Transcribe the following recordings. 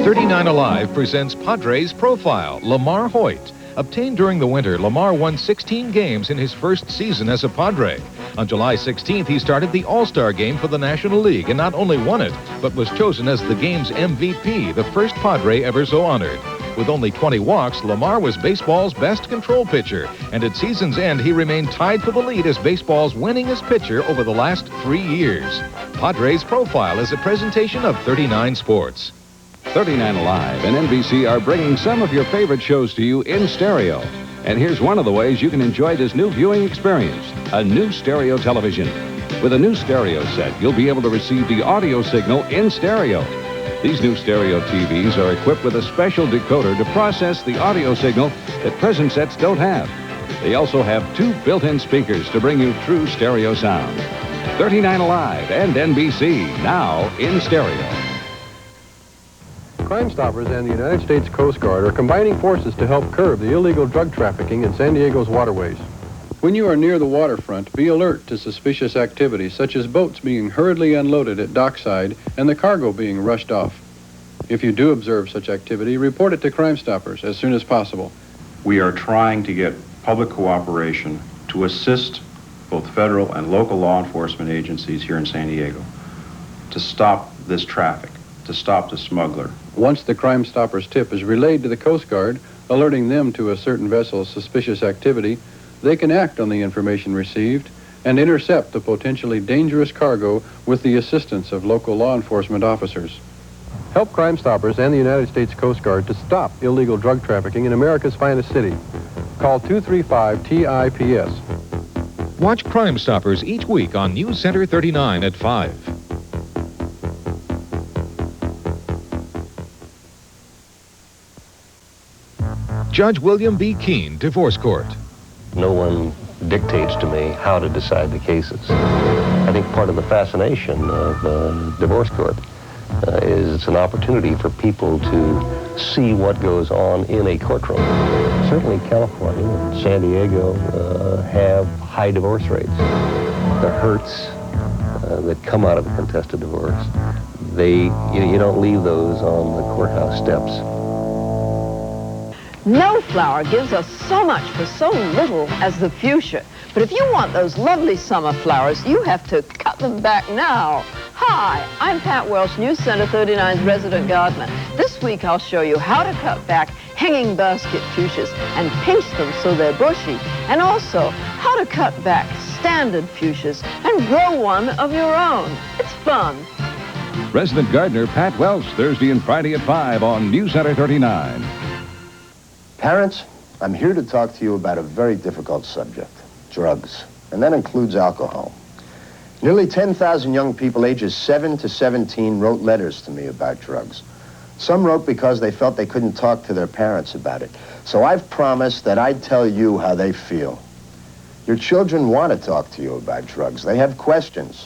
39 Alive presents Padres profile, Lamar Hoyt. Obtained during the winter, Lamar won 16 games in his first season as a Padre. On July 16th, he started the All-Star game for the National League and not only won it, but was chosen as the game's MVP, the first Padre ever so honored. With only 20 walks, Lamar was baseball's best control pitcher, and at season's end, he remained tied for the lead as baseball's winningest pitcher over the last 3 years. Padres Profile is a presentation of 39 Sports. 39 Alive and NBC are bringing some of your favorite shows to you in stereo. And here's one of the ways you can enjoy this new viewing experience, a new stereo television. With a new stereo set, you'll be able to receive the audio signal in stereo. These new stereo TVs are equipped with a special decoder to process the audio signal that present sets don't have. They also have 2 built-in speakers to bring you true stereo sound. 39 Alive and NBC, now in stereo. Crime Stoppers and the United States Coast Guard are combining forces to help curb the illegal drug trafficking in San Diego's waterways. When you are near the waterfront, be alert to suspicious activities such as boats being hurriedly unloaded at dockside and the cargo being rushed off. If you do observe such activity, report it to Crime Stoppers as soon as possible. We are trying to get public cooperation to assist both federal and local law enforcement agencies here in San Diego to stop this traffic, to stop the smuggler. Once the Crime Stoppers tip is relayed to the Coast Guard, alerting them to a certain vessel's suspicious activity, they can act on the information received and intercept the potentially dangerous cargo with the assistance of local law enforcement officers. Help Crime Stoppers and the United States Coast Guard to stop illegal drug trafficking in America's finest city. Call 235-TIPS. Watch Crime Stoppers each week on Newscenter 39 at 5. Judge William B. Keene, Divorce Court. No one dictates to me how to decide the cases. I think part of the fascination of divorce court is it's an opportunity for people to see what goes on in a courtroom. Certainly California and San Diego have high divorce rates. The hurts that come out of a contested divorce, you don't leave those on the courthouse steps. No flower gives us so much for so little as the fuchsia. But if you want those lovely summer flowers, you have to cut them back now. Hi, I'm Pat Welsh, Newscenter 39's resident gardener. This week I'll show you how to cut back hanging basket fuchsias and pinch them so they're bushy. And also how to cut back standard fuchsias and grow one of your own. It's fun. Resident gardener Pat Welsh, Thursday and Friday at 5 on Newscenter 39. Parents, I'm here to talk to you about a very difficult subject, drugs, and that includes alcohol. Nearly 10,000 young people ages 7 to 17 wrote letters to me about drugs. Some wrote because they felt they couldn't talk to their parents about it. So I've promised that I'd tell you how they feel. Your children want to talk to you about drugs. They have questions.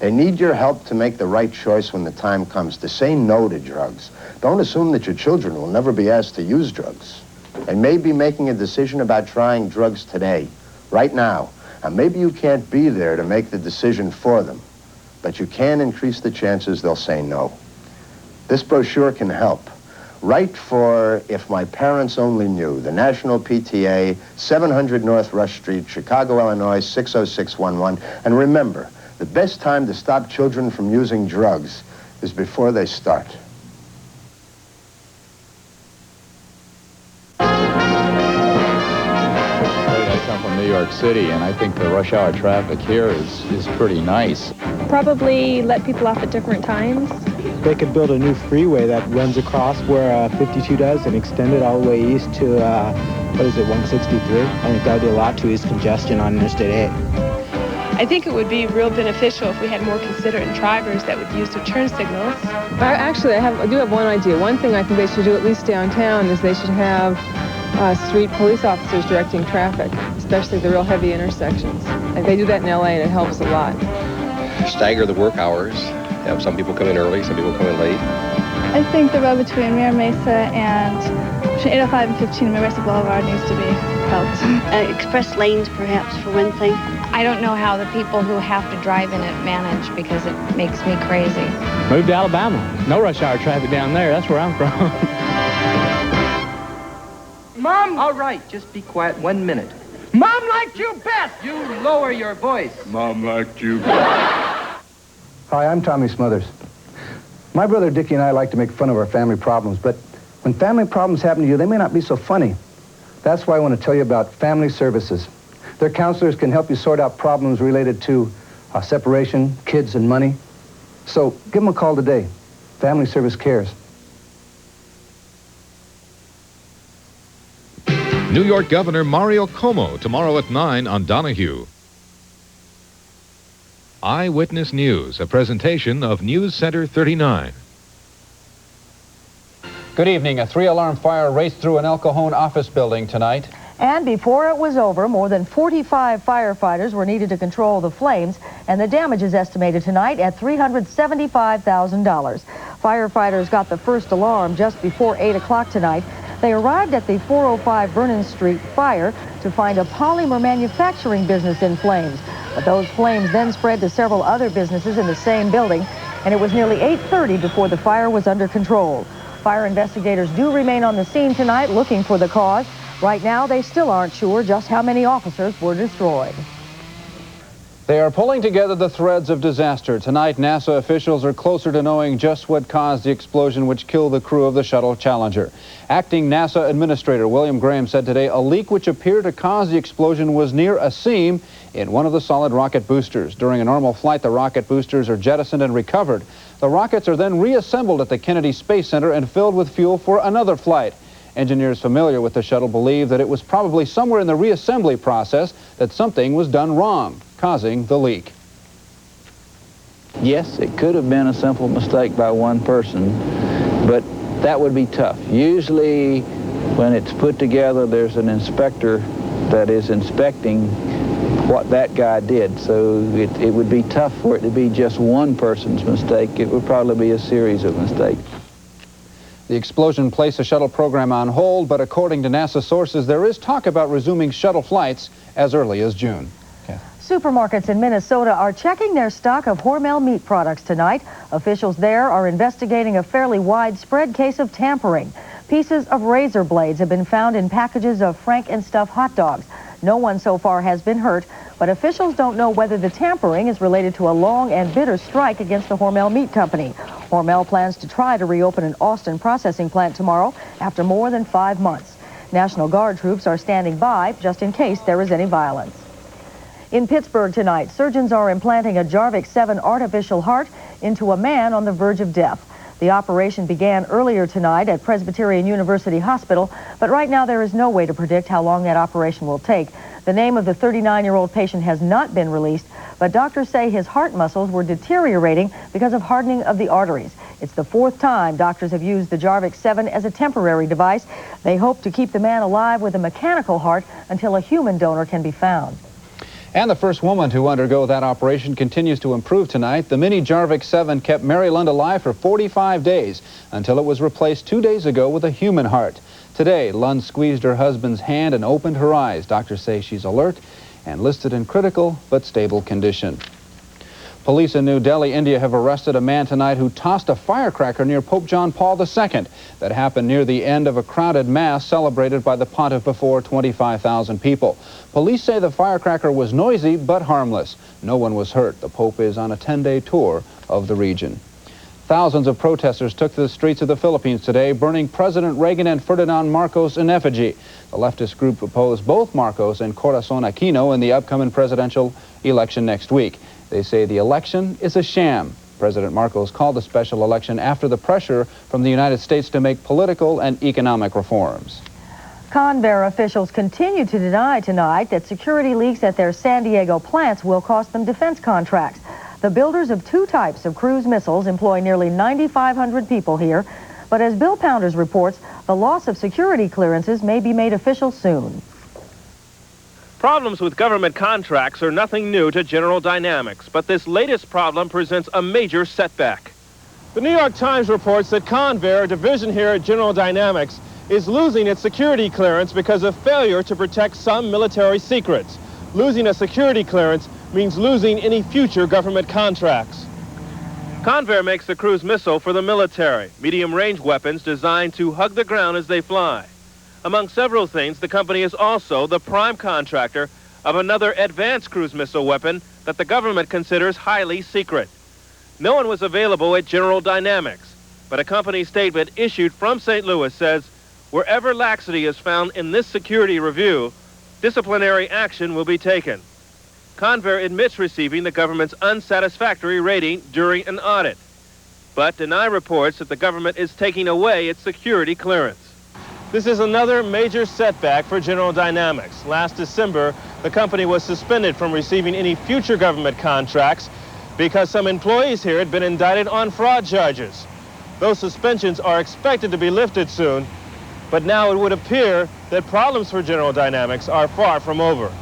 They need your help to make the right choice when the time comes, to say no to drugs. Don't assume that your children will never be asked to use drugs. They may be making a decision about trying drugs today, right now. And maybe you can't be there to make the decision for them, but you can increase the chances they'll say no. This brochure can help. Write for If My Parents Only Knew, the National PTA, 700 North Rush Street, Chicago, Illinois, 60611. And remember, the best time to stop children from using drugs is before they start. New York City, and I think the rush hour traffic here is pretty nice. Probably let people off at different times. They could build a new freeway that runs across where 52 does and extend it all the way east to, 163? I think that would do a lot to ease congestion on Interstate 8. I think it would be real beneficial if we had more considerate drivers that would use their turn signals. Actually, I do have one idea. One thing I think they should do, at least downtown, is they should have street police officers directing traffic, especially the real heavy intersections. And they do that in LA, and it helps a lot. Stagger the work hours. Have some people come in early, some people come in late. I think the road between Mira Mesa and between 805 and 15 Marissa Boulevard needs to be helped. Express lanes, perhaps, for one thing. I don't know how the people who have to drive in it manage because it makes me crazy. Moved to Alabama. No rush hour traffic down there. That's where I'm from. Mom! All right, just be quiet 1 minute. Mom liked you best! You lower your voice. Mom liked you best. Hi, I'm Tommy Smothers. My brother Dickie and I like to make fun of our family problems, but when family problems happen to you, they may not be so funny. That's why I want to tell you about Family Services. Their counselors can help you sort out problems related to separation, kids, and money. So give them a call today. Family Service cares. New York Governor Mario Cuomo tomorrow at 9 on Donahue. Eyewitness News, a presentation of Newscenter 39. Good evening. A 3-alarm fire raced through an El Cajon office building tonight. And before it was over, more than 45 firefighters were needed to control the flames, and the damage is estimated tonight at $375,000. Firefighters got the first alarm just before 8 o'clock tonight. They arrived at the 405 Vernon Street fire to find a polymer manufacturing business in flames. But those flames then spread to several other businesses in the same building, and it was nearly 8:30 before the fire was under control. Fire investigators do remain on the scene tonight looking for the cause. Right now, they still aren't sure just how many officers were destroyed. They are pulling together the threads of disaster. Tonight, NASA officials are closer to knowing just what caused the explosion which killed the crew of the shuttle Challenger. Acting NASA Administrator William Graham said today a leak which appeared to cause the explosion was near a seam in one of the solid rocket boosters. During a normal flight, the rocket boosters are jettisoned and recovered. The rockets are then reassembled at the Kennedy Space Center and filled with fuel for another flight. Engineers familiar with the shuttle believe that it was probably somewhere in the reassembly process that something was done wrong, causing the leak. Yes, it could have been a simple mistake by one person, but that would be tough. Usually, when it's put together, there's an inspector that is inspecting what that guy did, so it would be tough for it to be just one person's mistake. It would probably be a series of mistakes. The explosion placed the shuttle program on hold, but according to NASA sources, there is talk about resuming shuttle flights as early as June. Supermarkets in Minnesota are checking their stock of Hormel meat products tonight. Officials there are investigating a fairly widespread case of tampering. Pieces of razor blades have been found in packages of Frank and Stuff hot dogs. No one so far has been hurt, but officials don't know whether the tampering is related to a long and bitter strike against the Hormel Meat Company. Hormel plans to try to reopen an Austin processing plant tomorrow after more than 5 months. National Guard troops are standing by just in case there is any violence. In Pittsburgh tonight, surgeons are implanting a Jarvik 7 artificial heart into a man on the verge of death. The operation began earlier tonight at Presbyterian University Hospital, but right now there is no way to predict how long that operation will take. The name of the 39-year-old patient has not been released, but doctors say his heart muscles were deteriorating because of hardening of the arteries. It's the 4th time doctors have used the Jarvik 7 as a temporary device. They hope to keep the man alive with a mechanical heart until a human donor can be found. And the first woman to undergo that operation continues to improve tonight. The mini Jarvik 7 kept Mary Lund alive for 45 days until it was replaced 2 days ago with a human heart. Today, Lund squeezed her husband's hand and opened her eyes. Doctors say she's alert and listed in critical but stable condition. Police in New Delhi, India have arrested a man tonight who tossed a firecracker near Pope John Paul II. That happened near the end of a crowded mass celebrated by the pontiff before 25,000 people. Police say the firecracker was noisy but harmless. No one was hurt. The Pope is on a 10-day tour of the region. Thousands of protesters took to the streets of the Philippines today, burning President Reagan and Ferdinand Marcos in effigy. The leftist group opposed both Marcos and Corazon Aquino in the upcoming presidential election next week. They say the election is a sham. President Marcos called the special election after the pressure from the United States to make political and economic reforms. Convair officials continue to deny tonight that security leaks at their San Diego plants will cost them defense contracts. The builders of 2 types of cruise missiles employ nearly 9,500 people here, but as Bill Pounders reports, the loss of security clearances may be made official soon. Problems with government contracts are nothing new to General Dynamics, but this latest problem presents a major setback. The New York Times reports that Convair, a division here at General Dynamics, is losing its security clearance because of failure to protect some military secrets. losing a security clearance means losing any future government contracts. Convair makes the cruise missile for the military, medium-range weapons designed to hug the ground as they fly. Among several things, the company is also the prime contractor of another advanced cruise missile weapon that the government considers highly secret. No one was available at General Dynamics, but a company statement issued from St. Louis says wherever laxity is found in this security review, disciplinary action will be taken. Convair admits receiving the government's unsatisfactory rating during an audit, but deny reports that the government is taking away its security clearance. This is another major setback for General Dynamics. Last December, the company was suspended from receiving any future government contracts because some employees here had been indicted on fraud charges. Those suspensions are expected to be lifted soon, but now it would appear that problems for General Dynamics are far from over.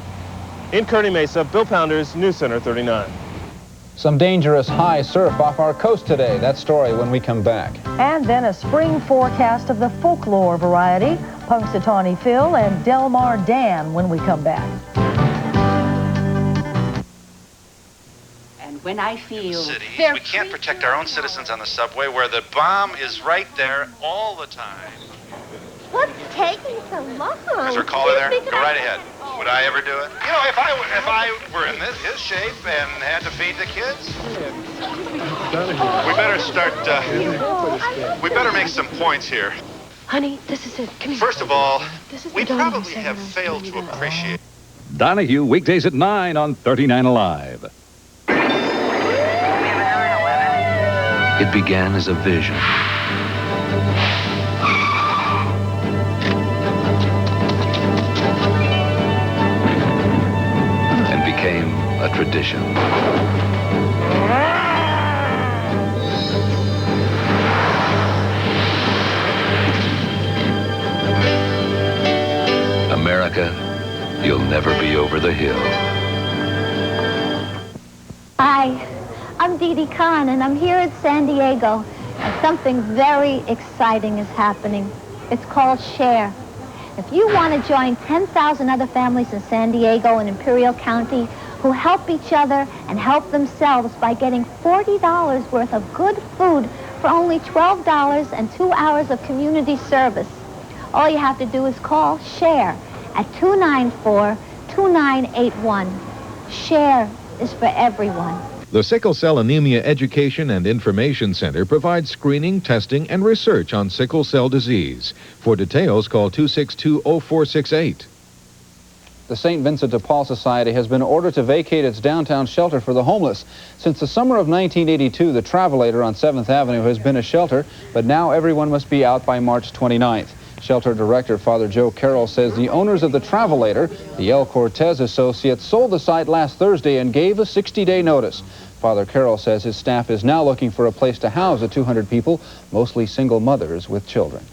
In Kearney Mesa, Bill Pounders, Newscenter 39. Some dangerous high surf off our coast today. That story when we come back. And then a spring forecast of the folklore variety, Punxsutawney Phil and Delmar Dan when we come back. And when I feel city, we can't protect our own citizens on the subway where the bomb is right there all the time. What's taking so long? Is there a caller there? Go right ahead. Would I ever do it? You know, if I were in his shape and had to feed the kids, we better start, we better make some points here. Honey, this is it. Come here. First of all, we probably have failed to appreciate. Donahue, weekdays at 9 on 39 Alive. It began as a vision. Became a tradition. America, you'll never be over the hill. Hi, I'm Dee Dee Khan, and I'm here at San Diego, and something very exciting is happening. It's called Share. If you want to join 10,000 other families in San Diego and Imperial County who help each other and help themselves by getting $40 worth of good food for only $12 and 2 hours of community service, all you have to do is call SHARE at 294-2981. SHARE is for everyone. The Sickle Cell Anemia Education and Information Center provides screening, testing, and research on sickle cell disease. For details, call 262-0468. The St. Vincent de Paul Society has been ordered to vacate its downtown shelter for the homeless. Since the summer of 1982, the Travelator on 7th Avenue has been a shelter, but now everyone must be out by March 29th. Shelter Director Father Joe Carroll says the owners of the Travelator, the El Cortez Associates, sold the site last Thursday and gave a 60-day notice. Father Carroll says his staff is now looking for a place to house the 200 people, mostly single mothers with children.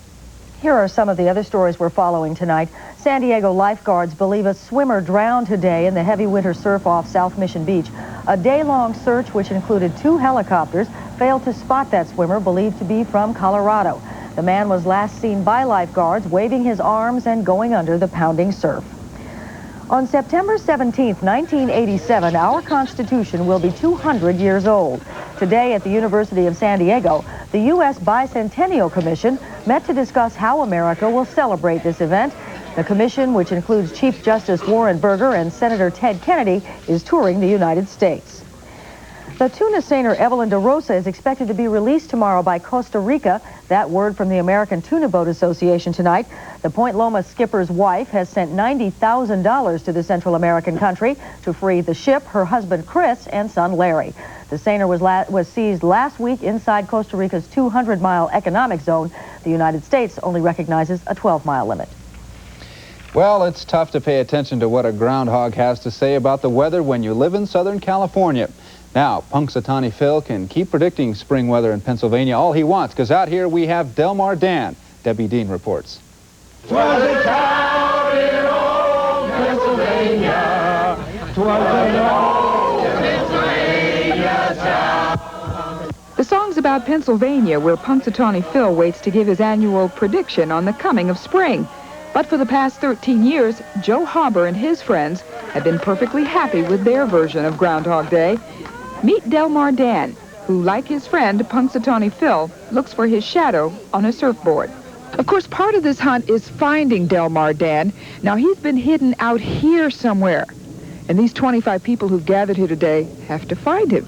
Here are some of the other stories we're following tonight. San Diego lifeguards believe a swimmer drowned today in the heavy winter surf off South Mission Beach. A day-long search, which included 2 helicopters, failed to spot that swimmer, believed to be from Colorado. The man was last seen by lifeguards waving his arms and going under the pounding surf. On September 17, 1987, our Constitution will be 200 years old. Today at the University of San Diego, the U.S. Bicentennial Commission met to discuss how America will celebrate this event. The commission, which includes Chief Justice Warren Burger and Senator Ted Kennedy, is touring the United States. The tuna seiner Evelyn DeRosa is expected to be released tomorrow by Costa Rica. That word from the American Tuna Boat Association tonight. The Point Loma skipper's wife has sent $90,000 to the Central American country to free the ship, her husband Chris, and son Larry. The seiner was seized last week inside Costa Rica's 200-mile economic zone. The United States only recognizes a 12-mile limit. Well, it's tough to pay attention to what a groundhog has to say about the weather when you live in Southern California. Now, Punxsutawney Phil can keep predicting spring weather in Pennsylvania all he wants, because out here we have Delmar Dan. Debbie Dean reports. "'Twas a town in old Pennsylvania. 'Twas an old Pennsylvania town." The song's about Pennsylvania, where Punxsutawney Phil waits to give his annual prediction on the coming of spring. But for the past 13 years, Joe Hauber and his friends have been perfectly happy with their version of Groundhog Day. Meet Delmar Dan, who, like his friend Punxsutawney Phil, looks for his shadow on a surfboard. Of course, part of this hunt is finding Delmar Dan. Now, he's been hidden out here somewhere. And these 25 people who've gathered here today have to find him.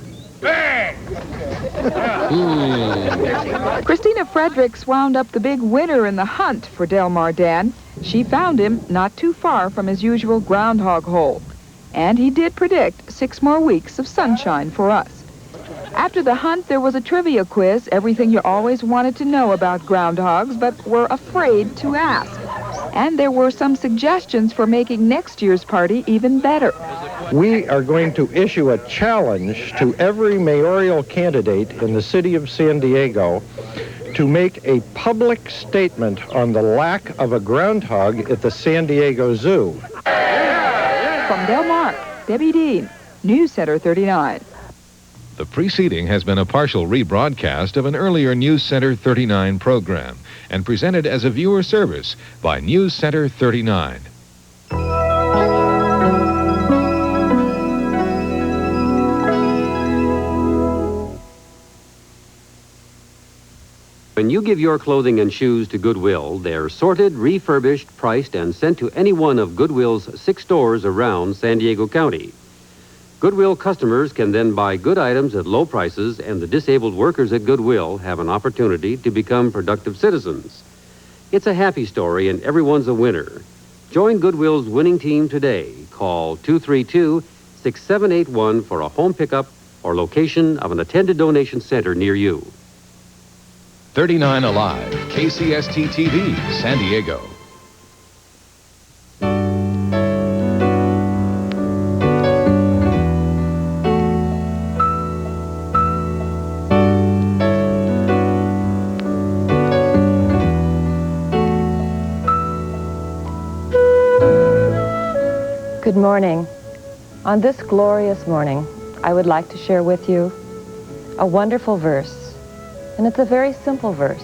Christina Fredericks wound up the big winner in the hunt for Delmar Dan. She found him not too far from his usual groundhog hole. And he did predict 6 more weeks of sunshine for us. After the hunt, there was a trivia quiz, everything you always wanted to know about groundhogs, but were afraid to ask. And there were some suggestions for making next year's party even better. We are going to issue a challenge to every mayoral candidate in the city of San Diego to make a public statement on the lack of a groundhog at the San Diego Zoo. From Del Mar, Debbie Dean, Newscenter 39. The preceding has been a partial rebroadcast of an earlier Newscenter 39 program and presented as a viewer service by Newscenter 39. When you give your clothing and shoes to Goodwill, they're sorted, refurbished, priced, and sent to any one of Goodwill's 6 stores around San Diego County. Goodwill customers can then buy good items at low prices, and the disabled workers at Goodwill have an opportunity to become productive citizens. It's a happy story, and everyone's a winner. Join Goodwill's winning team today. Call 232-6781 for a home pickup or location of an attended donation center near you. 39 Alive, KCST TV, San Diego. Good morning. On this glorious morning, I would like to share with you a wonderful verse. And it's a very simple verse.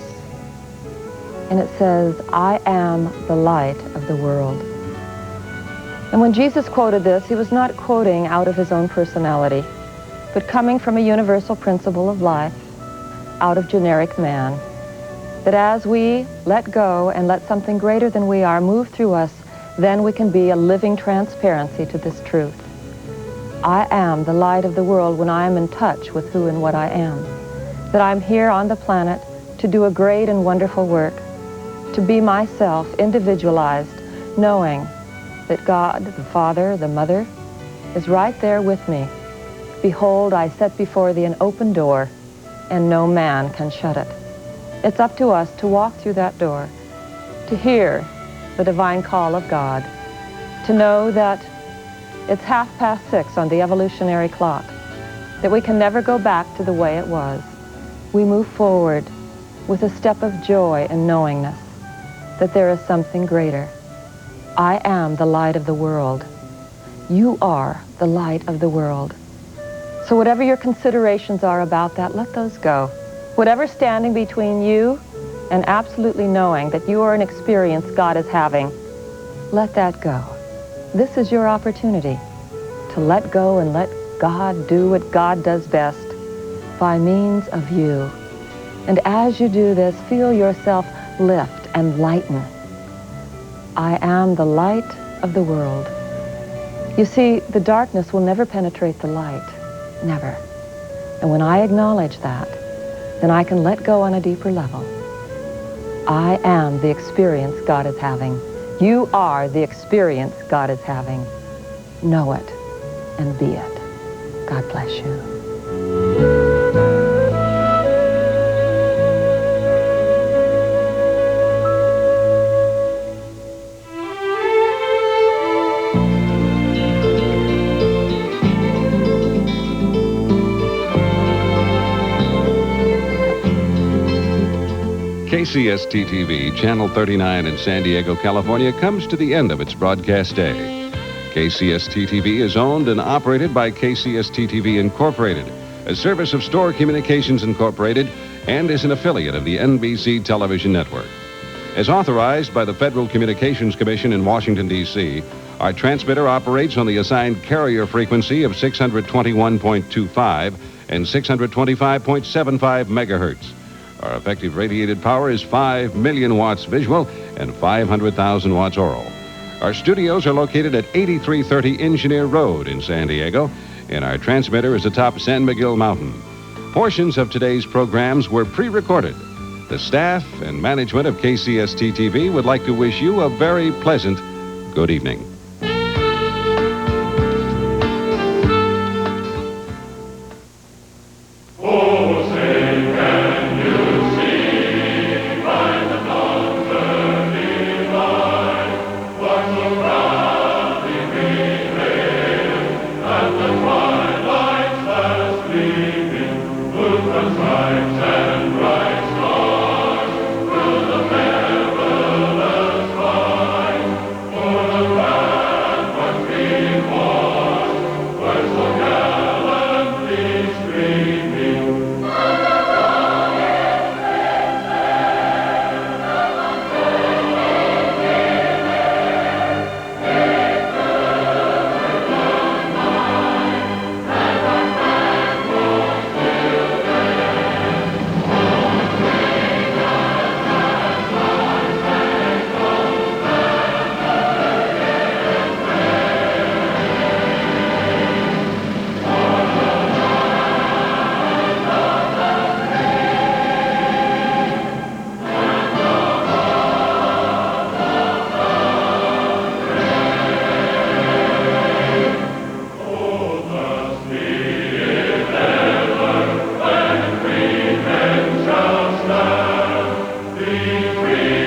And it says, I am the light of the world. And when Jesus quoted this, he was not quoting out of his own personality, but coming from a universal principle of life, out of generic man, that as we let go and let something greater than we are move through us, then we can be a living transparency to this truth. I am the light of the world when I am in touch with who and what I am. That I'm here on the planet to do a great and wonderful work, to be myself, individualized, knowing that God, the Father, the Mother, is right there with me. Behold, I set before thee an open door, and no man can shut it. It's up to us to walk through that door, to hear the divine call of God, to know that it's 6:30 on the evolutionary clock, that we can never go back to the way it was. We move forward with a step of joy and knowingness that there is something greater. I am the light of the world. You are the light of the world. So whatever your considerations are about that, let those go. Whatever's standing between you and absolutely knowing that you are an experience God is having, let that go. This is your opportunity to let go and let God do what God does best by means of you. And as you do this, feel yourself lift and lighten. I am the light of the world. You see, the darkness will never penetrate the light. Never. And when I acknowledge that, then I can let go on a deeper level. I am the experience God is having. You are the experience God is having. Know it and be it. God bless you. KCST TV, Channel 39 in San Diego, California, comes to the end of its broadcast day. KCST TV is owned and operated by KCST TV Incorporated, a service of Store Communications Incorporated, and is an affiliate of the NBC television network. As authorized by the Federal Communications Commission in Washington, D.C., our transmitter operates on the assigned carrier frequency of 621.25 and 625.75 megahertz. Our effective radiated power is 5 million watts visual and 500,000 watts oral. Our studios are located at 8330 Engineer Road in San Diego, and our transmitter is atop San Miguel Mountain. Portions of today's programs were pre-recorded. The staff and management of KCST TV would like to wish you a very pleasant good evening. Free.